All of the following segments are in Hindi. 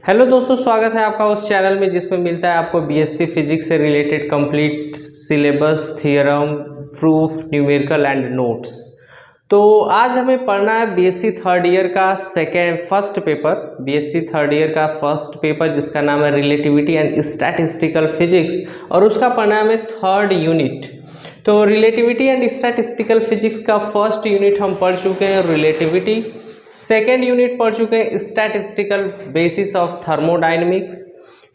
हेलो दोस्तों, स्वागत है आपका उस चैनल में जिसमें मिलता है आपको बीएससी फिजिक्स से related complete syllabus, theorem, proof, numerical and notes. तो आज हमें पढ़ना है बीएससी थर्ड ईयर का फर्स्ट पेपर जिसका नाम है रिलेटिविटी एंड स्टैटिस्टिकल फिजिक्स, और उसका पढ़ना है हमें थर्ड यूनिट। तो रिलेटिविटी एंड स्टैटिस्टिकल फिजिक्स का फर्स्ट यूनिट हम पढ़ चुके हैं रिलेटिविटी, सेकेंड यूनिट पढ़ चुके हैं स्टैटिस्टिकल बेसिस ऑफ थर्मोडाइनमिक्स,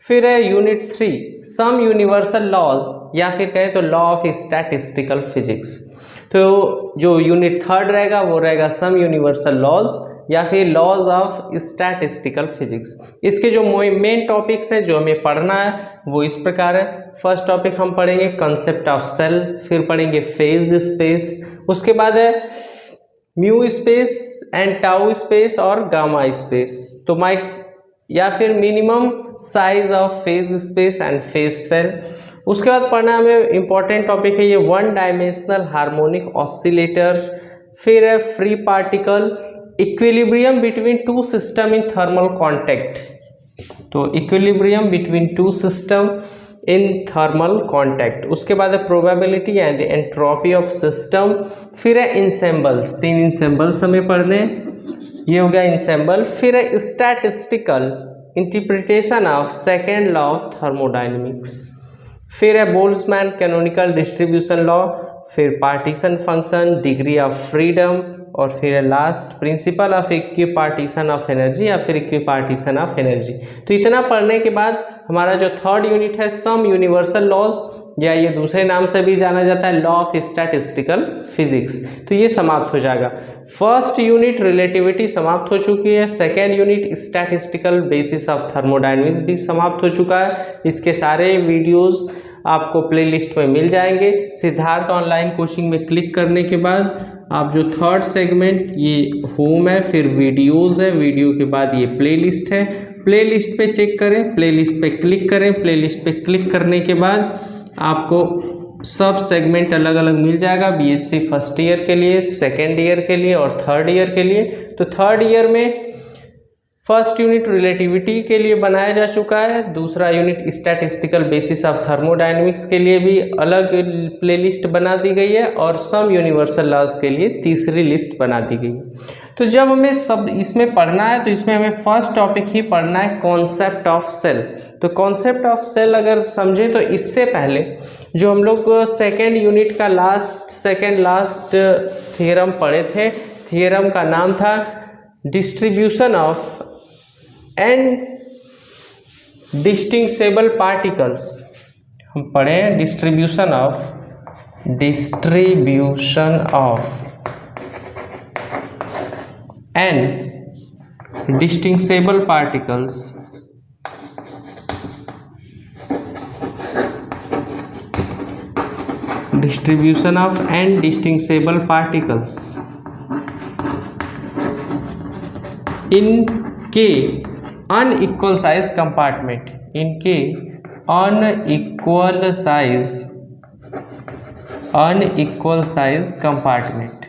फिर है यूनिट 3 सम यूनिवर्सल लॉज या फिर कहें तो लॉ ऑफ स्टैटिस्टिकल फिजिक्स। तो जो यूनिट थर्ड रहेगा वो रहेगा सम यूनिवर्सल लॉज या फिर लॉज ऑफ स्टैटिस्टिकल फिजिक्स। इसके जो मेन टॉपिक्स हैं जो हमें पढ़ना है वो इस प्रकार है। फर्स्ट टॉपिक हम पढ़ेंगे कंसेप्ट ऑफ सेल, फिर पढ़ेंगे फेज स्पेस, उसके बाद है mu space and tau space और गामा स्पेस, तो या फिर minimum size of phase space and phase cell. उसके बाद पढ़ना हमें इंपॉर्टेंट टॉपिक है ये वन डायमेंशनल हार्मोनिक ऑसिलेटर, फिर है free particle, equilibrium between two system in thermal contact, तो equilibrium between two system in thermal contact. उसके बाद है probability and entropy of system, फिर है इंसेम्बल्स, 3 इंसेम्बल्स हमें पढ़ने, ये हो गया इंसेम्बल। फिर है statistical interpretation of second law of thermodynamics, फिर है बोल्ट्जमैन कैनोनिकल डिस्ट्रीब्यूशन लॉ, फिर partition function, degree of freedom, और फिर है last principle of equipartition of energy या फिर इक्विपार्टीशन ऑफ एनर्जी। तो इतना पढ़ने के बाद हमारा जो थर्ड यूनिट है सम यूनिवर्सल लॉज, या ये दूसरे नाम से भी जाना जाता है लॉ ऑफ स्टैटिस्टिकल फिजिक्स, तो ये समाप्त हो जाएगा। फर्स्ट यूनिट रिलेटिविटी समाप्त हो चुकी है, second unit statistical basis of thermodynamics भी समाप्त हो चुका है। इसके सारे वीडियोस आपको प्लेलिस्ट में मिल जाएंगे। सिद्धार्थ ऑनलाइन कोचिंग में क्लिक करने के बाद आप जो थर्ड सेगमेंट ये होम है, फिर वीडियोस है, वीडियो के बाद ये प्लेलिस्ट है, प्लेलिस्ट पे चेक करें, प्लेलिस्ट पे क्लिक करें, प्लेलिस्ट पे क्लिक करने के बाद आपको सब सेगमेंट अलग अलग मिल जाएगा बीएससी फर्स्ट ईयर के लिए, सेकेंड ईयर के लिए और थर्ड ईयर के लिए। तो थर्ड ईयर में फर्स्ट यूनिट रिलेटिविटी के लिए बनाया जा चुका है, दूसरा unit statistical basis of thermodynamics के लिए भी अलग प्लेलिस्ट बना दी गई है, और सम यूनिवर्सल लॉज के लिए तीसरी लिस्ट बना दी गई है। तो जब हमें सब इसमें पढ़ना है तो इसमें हमें फर्स्ट टॉपिक ही पढ़ना है कॉन्सेप्ट ऑफ सेल। तो कॉन्सेप्ट ऑफ सेल अगर समझें तो इससे पहले जो हम लोग सेकेंड यूनिट का सेकेंड लास्ट थियरम पढ़े थे, थियरम का नाम था distribution of and distinguishable particles. हम पढ़े हैं distribution of and distinguishable particles, distribution of and distinguishable particles इनके अनइक्वल साइज कंपार्टमेंट, इनके अनइक्वल साइज कंपार्टमेंट।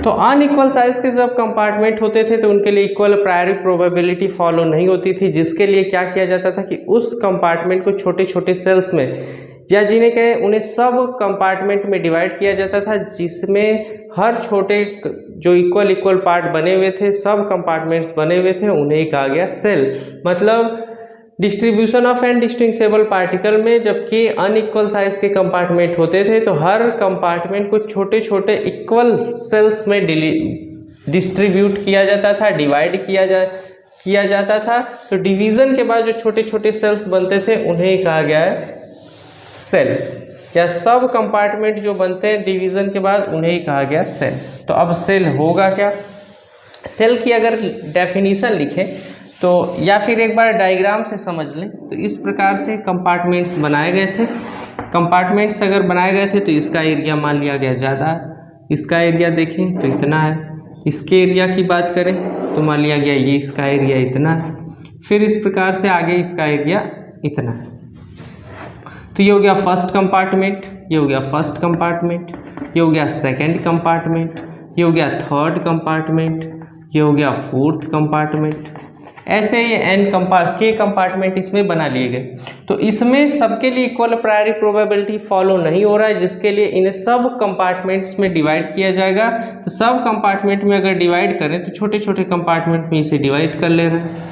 तो अनइक्वल साइज के जब कंपार्टमेंट होते थे तो उनके लिए इक्वल प्रायोरी प्रोबेबिलिटी फॉलो नहीं होती थी, जिसके लिए क्या किया जाता था कि उस कंपार्टमेंट को छोटे छोटे सेल्स में, या जिन्हें कहें उन्हें सब कंपार्टमेंट में डिवाइड किया जाता था, जिसमें हर छोटे जो इक्वल पार्ट बने हुए थे, सब कंपार्टमेंट्स बने हुए थे, उन्हें कहा गया सेल। मतलब distribution of and distinguishable particle में जबकि अनइक्वल साइज के कंपार्टमेंट होते थे तो हर कंपार्टमेंट को छोटे छोटे इक्वल सेल्स में डिस्ट्रीब्यूट किया जाता था, डिवाइड किया जाता था। तो डिवीज़न के बाद जो छोटे छोटे सेल्स बनते थे उन्हें कहा गया है सेल, या सब कंपार्टमेंट जो बनते हैं डिवीज़न के बाद उन्हें कहा गया सेल। तो अब सेल होगा क्या? सेल की अगर डेफिनेशन लिखें तो, या फिर एक बार डायग्राम से समझ लें, तो इस प्रकार से कंपार्टमेंट्स बनाए गए थे। कंपार्टमेंट्स अगर बनाए गए थे तो इसका एरिया मान लिया गया ज़्यादा है, इसका एरिया देखें तो इतना है, इसके एरिया की बात करें तो मान लिया गया ये इसका एरिया इतना है, फिर इस प्रकार से आगे इसका एरिया इतना है। तो ये हो गया फर्स्ट कंपार्टमेंट, ये हो गया फर्स्ट कंपार्टमेंट, ये हो गया सेकंड कंपार्टमेंट, ये हो गया थर्ड कंपार्टमेंट, ये हो गया फोर्थ कंपार्टमेंट, ऐसे के कंपार्टमेंट इसमें बना लिए गए। तो इसमें सबके लिए इक्वल प्रायोरिटी प्रोबेबिलिटी फॉलो नहीं हो रहा है, जिसके लिए इन्हें सब कंपार्टमेंट्स में डिवाइड किया जाएगा। तो सब कंपार्टमेंट में अगर डिवाइड करें तो छोटे छोटे कंपार्टमेंट में इसे डिवाइड कर ले रहे हैं।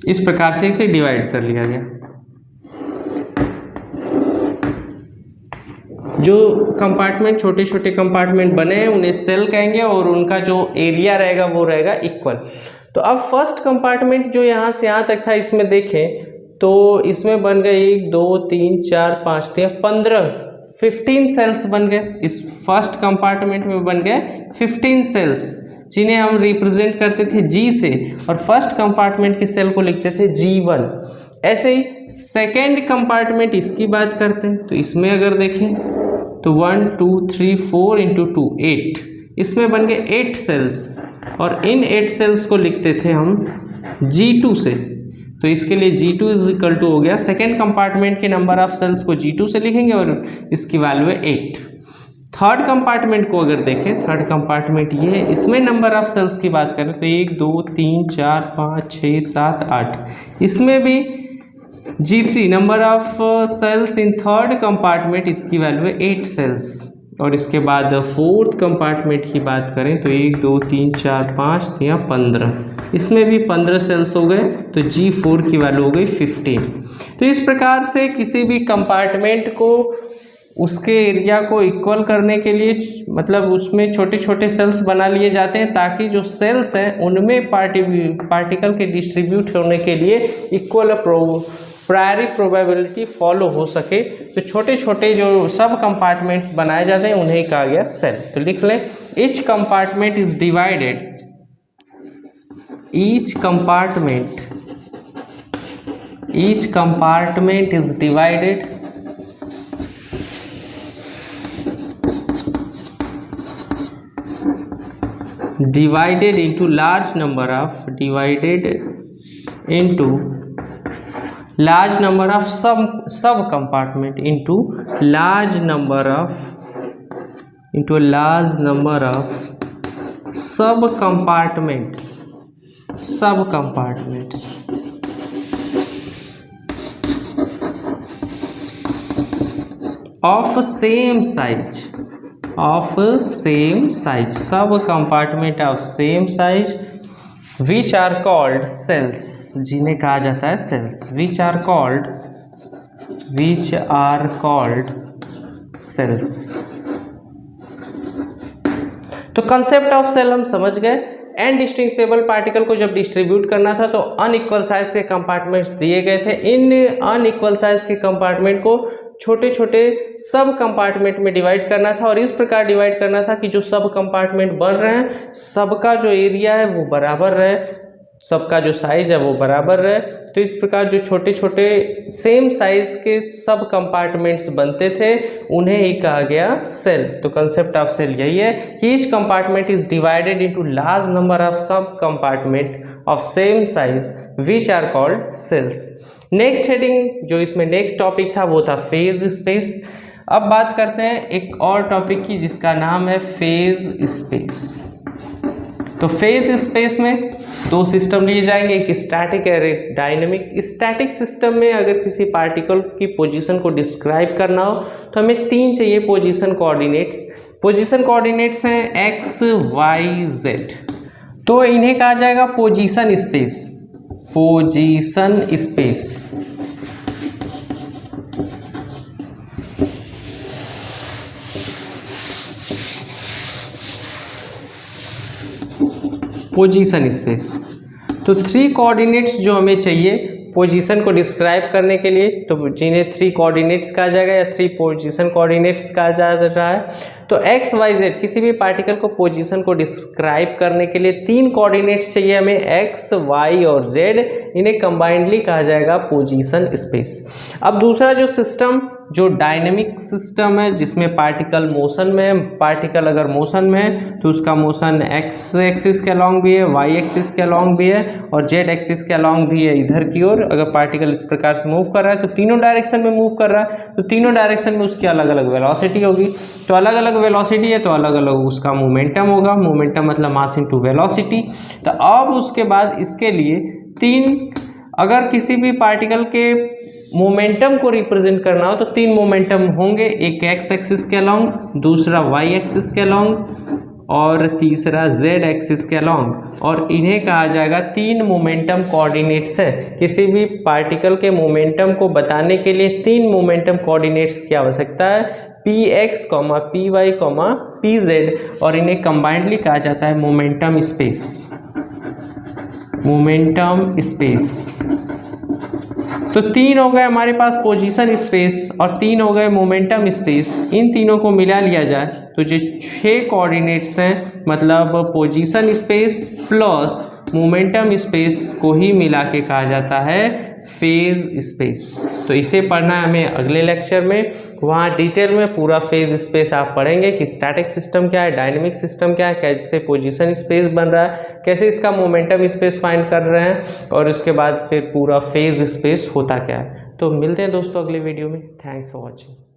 इस प्रकार से इसे डिवाइड कर लिया गया। जो कंपार्टमेंट छोटे छोटे कंपार्टमेंट बने हैं उन्हें सेल कहेंगे और उनका जो एरिया रहेगा वो रहेगा इक्वल। तो अब फर्स्ट कंपार्टमेंट जो यहाँ से यहाँ तक था, इसमें देखें तो इसमें बन गए 1 2 3 4 5 15 सेल्स बन गए। इस फर्स्ट कंपार्टमेंट में बन गए 15 सेल्स, जिन्हें हम रिप्रेजेंट करते थे G से, और फर्स्ट कंपार्टमेंट की सेल को लिखते थे G1। ऐसे ही सेकेंड कंपार्टमेंट इसकी बात करते हैं, तो इसमें अगर देखें तो 1 2 3 4 इंटू 2 8, इसमें बन गए 8 सेल्स, और इन 8 सेल्स को लिखते थे हम G2 से। तो इसके लिए G2 इज इक्वल टू हो गया, सेकेंड कंपार्टमेंट के नंबर ऑफ सेल्स को G2 से लिखेंगे और इसकी वैल्यू है 8। थर्ड कंपार्टमेंट को अगर देखें, थर्ड कंपार्टमेंट ये है, इसमें नंबर ऑफ सेल्स की बात करें तो 1 2 3 4 5 6 7 8, इसमें भी G3 number of cells in third compartment, इसकी वैल्यू है 8 सेल्स। और इसके बाद फोर्थ कंपार्टमेंट की बात करें तो 1 2 3 4 5 या 15, इसमें भी 15 सेल्स हो गए, तो G4 की वैल्यू हो गई 15। तो इस प्रकार से किसी भी कंपार्टमेंट को उसके एरिया को इक्वल करने के लिए, मतलब उसमें छोटे छोटे सेल्स बना लिए जाते हैं ताकि जो सेल्स हैं उनमें पार्टिकल के डिस्ट्रीब्यूट होने के लिए इक्वल प्रायोरिटी प्रोबेबिलिटी फॉलो हो सके। तो छोटे छोटे जो सब कंपार्टमेंट्स बनाए जाते हैं उन्हें कहा गया सेल। तो लिख लें, each compartment is divided, each compartment is divided into large number of sub compartment into large number of sub compartments of same size, sub compartment of same size, which are called cells, जिन्हें कहा जाता है cells, which are called cells। तो कंसेप्ट ऑफ सेल हम समझ गए। अनडिस्टिंग्विशेबल पार्टिकल को जब डिस्ट्रीब्यूट करना था तो अनइक्वल साइज के कंपार्टमेंट्स दिए गए थे। इन अनइक्वल साइज के कंपार्टमेंट को छोटे छोटे सब कंपार्टमेंट में डिवाइड करना था, और इस प्रकार डिवाइड करना था कि जो सब कंपार्टमेंट बन रहे हैं सबका जो एरिया है वो बराबर रहे, सबका जो साइज है वो बराबर रहे। तो इस प्रकार जो छोटे छोटे सेम साइज के सब कंपार्टमेंट्स बनते थे उन्हें ही कहा गया सेल। तो कंसेप्ट ऑफ सेल यही है कि each compartment is divided into large number of sub compartment of same size which are called cells. Next heading जो इसमें नेक्स्ट टॉपिक था वो था फेज स्पेस। अब बात करते हैं एक और टॉपिक की जिसका नाम है फेज स्पेस। तो फेज स्पेस में दो सिस्टम लिए जाएंगे, एक स्टैटिक और एक डायनेमिक। स्टैटिक सिस्टम में अगर किसी पार्टिकल की पोजीशन को डिस्क्राइब करना हो तो हमें तीन चाहिए पोजीशन कोऑर्डिनेट्स। पोजीशन कोऑर्डिनेट्स हैं एक्स वाई जेड, तो इन्हें कहा जाएगा position space. Position space position space. तो थ्री कोऑर्डिनेट्स जो हमें चाहिए पोजीशन को डिस्क्राइब करने के लिए, तो जिन्हें थ्री कोऑर्डिनेट्स कहा जाएगा या थ्री पोजीशन कोऑर्डिनेट्स कहा जा रहा है। तो एक्स वाई जेड किसी भी पार्टिकल को पोजीशन को डिस्क्राइब करने के लिए तीन कोऑर्डिनेट्स चाहिए हमें, एक्स वाई और जेड। इन्हें कंबाइंडली कहा जाएगा पोजीशन स्पेस। अब दूसरा जो सिस्टम जो डायनेमिक सिस्टम है जिसमें पार्टिकल मोशन में है, पार्टिकल अगर मोशन में है तो उसका मोशन एक्स एक्सिस के अलॉन्ग भी है, वाई एक्सिस के अलॉन्ग भी है और जेड एक्सिस के अलॉन्ग भी है इधर की ओर। अगर पार्टिकल इस प्रकार से मूव कर रहा है तो तीनों डायरेक्शन में मूव कर रहा है, तो तीनों डायरेक्शन में उसकी अलग अलग वेलोसिटी होगी। तो अलग अलग वेलोसिटी है तो अलग अलग उसका मोमेंटम होगा, मोमेंटम मतलब मास इनटू वेलोसिटी। तो अब उसके बाद इसके लिए अगर किसी भी पार्टिकल के मोमेंटम को रिप्रेजेंट करना हो तो 3 मोमेंटम होंगे, एक एक्स एक्सिस के अलॉन्ग, दूसरा वाई एक्सिस के अलॉन्ग और तीसरा जेड एक्सिस के अलॉन्ग। और इन्हें कहा जाएगा 3 मोमेंटम कोऑर्डिनेट्स है। किसी भी पार्टिकल के मोमेंटम को बताने के लिए 3 मोमेंटम कोऑर्डिनेट्स की आवश्यकता है, p x, p y, p z, और इन्हें कंबाइंडली कहा जाता है मोमेंटम स्पेस। Momentum space. तो 3 हो गए हमारे पास पोजीशन स्पेस और 3 हो गए मोमेंटम स्पेस। इन तीनों को मिला लिया जाए तो जो 6 कोऑर्डिनेट्स हैं, मतलब position space plus momentum space को ही मिला के कहा जाता है फेज स्पेस। तो इसे पढ़ना है हमें अगले लेक्चर में, वहाँ डिटेल में पूरा फेज स्पेस आप पढ़ेंगे कि स्टैटिक सिस्टम क्या है, डायनेमिक सिस्टम क्या है, कैसे पोजीशन स्पेस बन रहा है, कैसे इसका मोमेंटम स्पेस फाइंड कर रहे हैं और उसके बाद फिर पूरा फेज स्पेस होता क्या है। तो मिलते हैं दोस्तों अगले वीडियो में। Thanks for watching.